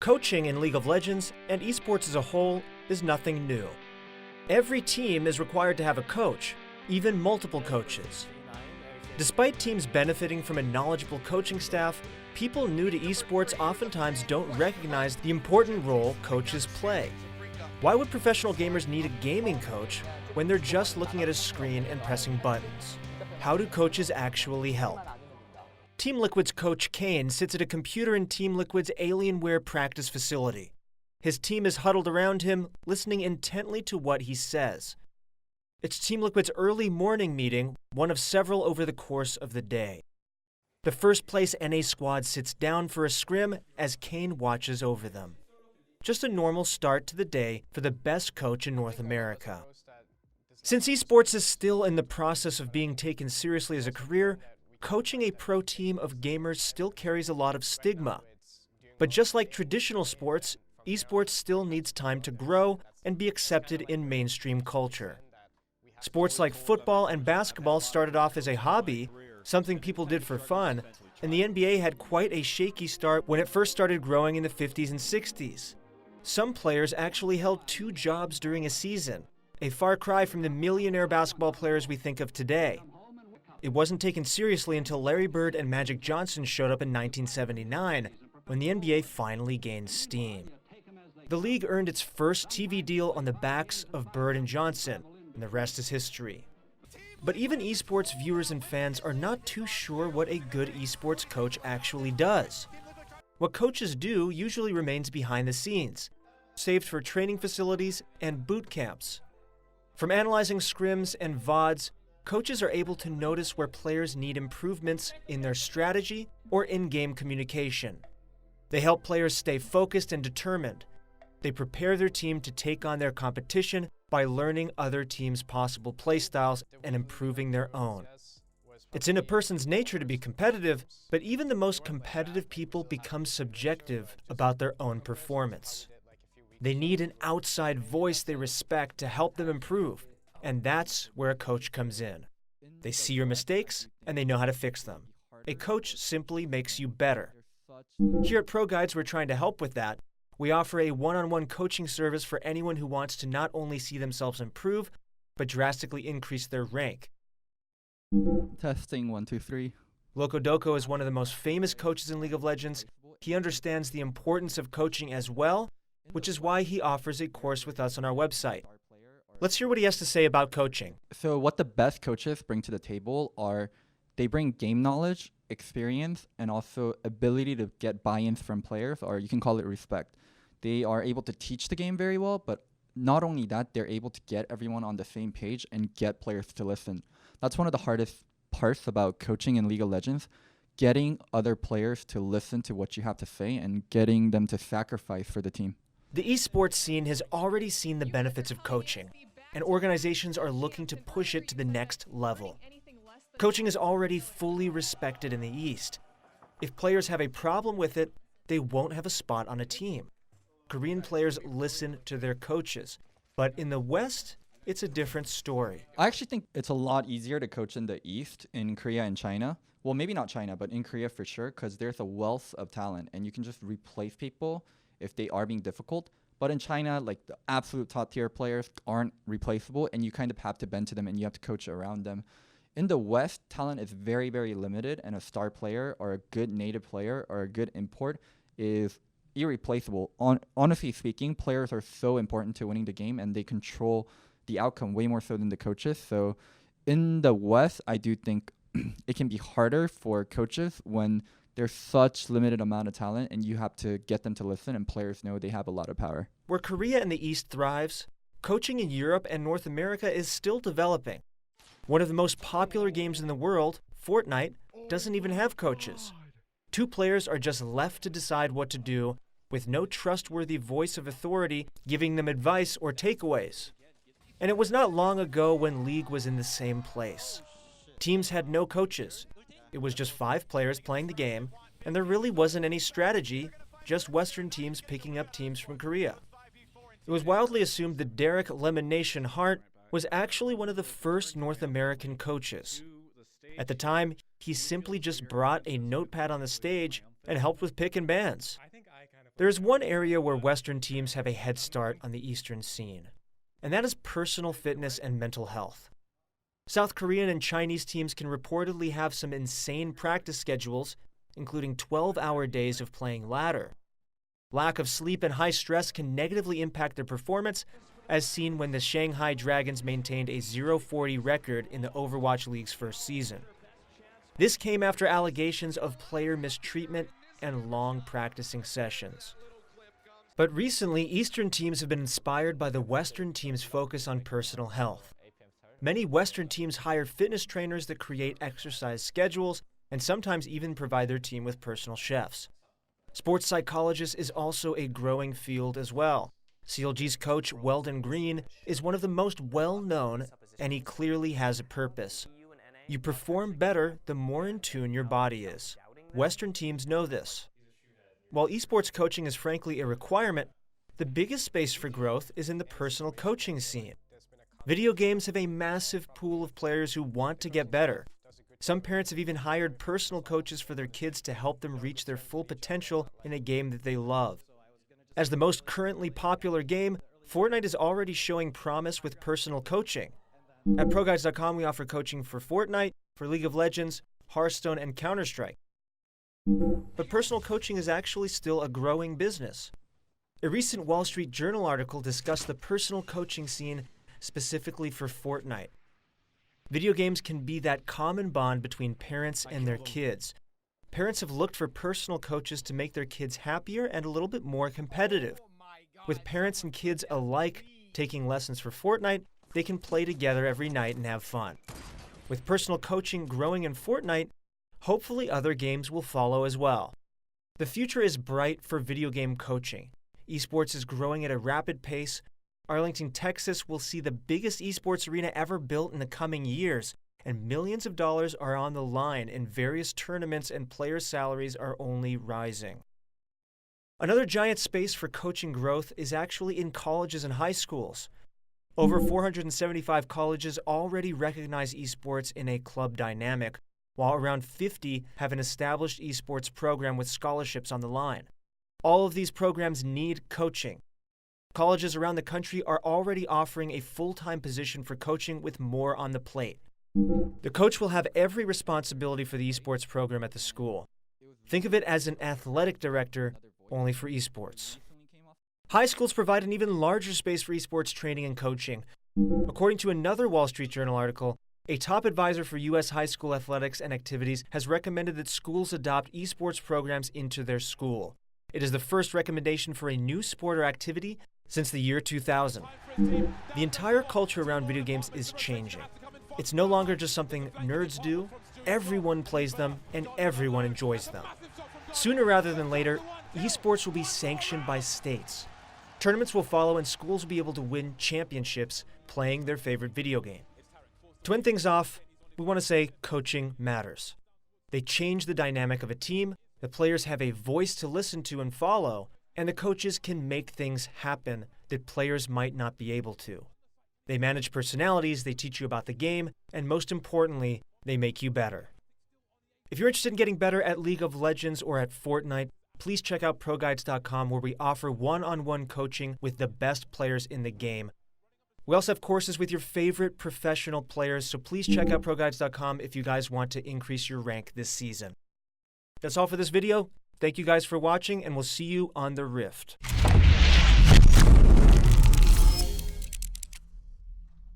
Coaching in League of Legends and esports as a whole is nothing new. Every team is required to have a coach, even multiple coaches. Despite teams benefiting from a knowledgeable coaching staff, people new to esports oftentimes don't recognize the important role coaches play. Why would professional gamers need a gaming coach when they're just looking at a screen and pressing buttons? How do coaches actually help? Team Liquid's coach Kane sits at a computer in Team Liquid's Alienware practice facility. His team is huddled around him, listening intently to what he says. It's Team Liquid's early morning meeting, one of several over the course of the day. The first place NA squad sits down for a scrim as Kane watches over them. Just a normal start to the day for the best coach in North America. Since esports is still in the process of being taken seriously as a career, coaching a pro team of gamers still carries a lot of stigma. But just like traditional sports, esports still needs time to grow and be accepted in mainstream culture. Sports like football and basketball started off as a hobby, something people did for fun, and the NBA had quite a shaky start when it first started growing in the 50s and 60s. Some players actually held 2 jobs during a season, a far cry from the millionaire basketball players we think of today. It wasn't taken seriously until Larry Bird and Magic Johnson showed up in 1979, when the NBA finally gained steam. The league earned its first TV deal on the backs of Bird and Johnson, and the rest is history. But even esports viewers and fans are not too sure what a good esports coach actually does. What coaches do usually remains behind the scenes, saved for training facilities and boot camps. From analyzing scrims and VODs, coaches are able to notice where players need improvements in their strategy or in-game communication. They help players stay focused and determined. They prepare their team to take on their competition by learning other teams' possible playstyles and improving their own. It's in a person's nature to be competitive, but even the most competitive people become subjective about their own performance. They need an outside voice they respect to help them improve, and that's where a coach comes in. They see your mistakes, and they know how to fix them. A coach simply makes you better. Here at Pro Guides, we're trying to help with that. We offer a one-on-one coaching service for anyone who wants to not only see themselves improve, but drastically increase their rank. Testing 1, 2, 3. Locodoco is one of the most famous coaches in League of Legends. He understands the importance of coaching as well, which is why he offers a course with us on our website. Let's hear what he has to say about coaching. So what the best coaches bring to the table are they bring game knowledge, experience, and also ability to get buy-ins from players, or you can call it respect. They are able to teach the game very well, but not only that, they're able to get everyone on the same page and get players to listen. That's one of the hardest parts about coaching in League of Legends, getting other players to listen to what you have to say and getting them to sacrifice for the team. The esports scene has already seen the benefits of coaching, and organizations are looking to push it to the next level. Coaching is already fully respected in the East. If players have a problem with it, they won't have a spot on a team. Korean players listen to their coaches, but in the West, it's a different story. I actually think it's a lot easier to coach in the East, in Korea and China. Well, maybe not China, but in Korea for sure, because there's a wealth of talent, and you can just replace people if they are being difficult. But in China, like the absolute top tier players aren't replaceable, and you kind of have to bend to them and you have to coach around them. In the West, talent is very, very limited, and a star player or a good native player or a good import is irreplaceable. Honestly speaking, players are so important to winning the game, and they control the outcome way more so than the coaches. So in the West, I do think it can be harder for coaches when there's such limited amount of talent and you have to get them to listen, and players know they have a lot of power. Where Korea and the East thrives, coaching in Europe and North America is still developing. One of the most popular games in the world, Fortnite, doesn't even have coaches. 2 players are just left to decide what to do, with no trustworthy voice of authority giving them advice or takeaways. And it was not long ago when League was in the same place. Teams had no coaches. It was just 5 players playing the game, and there really wasn't any strategy, just Western teams picking up teams from Korea. It was widely assumed that Derek Lemonation Hart was actually one of the first North American coaches. At the time, he simply just brought a notepad on the stage and helped with pick and bans. There is one area where Western teams have a head start on the Eastern scene, and that is personal fitness and mental health. South Korean and Chinese teams can reportedly have some insane practice schedules, including 12-hour days of playing ladder. Lack of sleep and high stress can negatively impact their performance, as seen when the Shanghai Dragons maintained a 0-40 record in the Overwatch League's first season. This came after allegations of player mistreatment and long practicing sessions. But recently, Eastern teams have been inspired by the Western teams' focus on personal health. Many Western teams hire fitness trainers that create exercise schedules and sometimes even provide their team with personal chefs. Sports psychologist is also a growing field as well. CLG's coach, Weldon Green, is one of the most well-known, and he clearly has a purpose. You perform better the more in tune your body is. Western teams know this. While esports coaching is frankly a requirement, the biggest space for growth is in the personal coaching scene. Video games have a massive pool of players who want to get better. Some parents have even hired personal coaches for their kids to help them reach their full potential in a game that they love. As the most currently popular game, Fortnite is already showing promise with personal coaching. At ProGuides.com, we offer coaching for Fortnite, for League of Legends, Hearthstone, and Counter-Strike. But personal coaching is actually still a growing business. A recent Wall Street Journal article discussed the personal coaching scene specifically for Fortnite. Video games can be that common bond between parents and their kids. Parents have looked for personal coaches to make their kids happier and a little bit more competitive. With parents and kids alike taking lessons for Fortnite, they can play together every night and have fun. With personal coaching growing in Fortnite, hopefully other games will follow as well. The future is bright for video game coaching. Esports is growing at a rapid pace. Arlington, Texas will see the biggest esports arena ever built in the coming years, and millions of dollars are on the line in various tournaments, and player salaries are only rising. Another giant space for coaching growth is actually in colleges and high schools. Over 475 colleges already recognize esports in a club dynamic, while around 50 have an established esports program with scholarships on the line. All of these programs need coaching. Colleges around the country are already offering a full-time position for coaching with more on the plate. The coach will have every responsibility for the esports program at the school. Think of it as an athletic director, only for esports. High schools provide an even larger space for esports training and coaching. According to another Wall Street Journal article, a top advisor for U.S. high school athletics and activities has recommended that schools adopt esports programs into their school. It is the first recommendation for a new sport or activity since the year 2000. The entire culture around video games is changing. It's no longer just something nerds do. Everyone plays them, and everyone enjoys them. Sooner rather than later, esports will be sanctioned by states. Tournaments will follow, and schools will be able to win championships playing their favorite video game. To end things off, we want to say coaching matters. They change the dynamic of a team, the players have a voice to listen to and follow, and the coaches can make things happen that players might not be able to. They manage personalities, they teach you about the game, and most importantly, they make you better. If you're interested in getting better at League of Legends or at Fortnite, please check out ProGuides.com, where we offer one-on-one coaching with the best players in the game. We also have courses with your favorite professional players, so please check out ProGuides.com if you guys want to increase your rank this season. That's all for this video. Thank you guys for watching, and we'll see you on the Rift.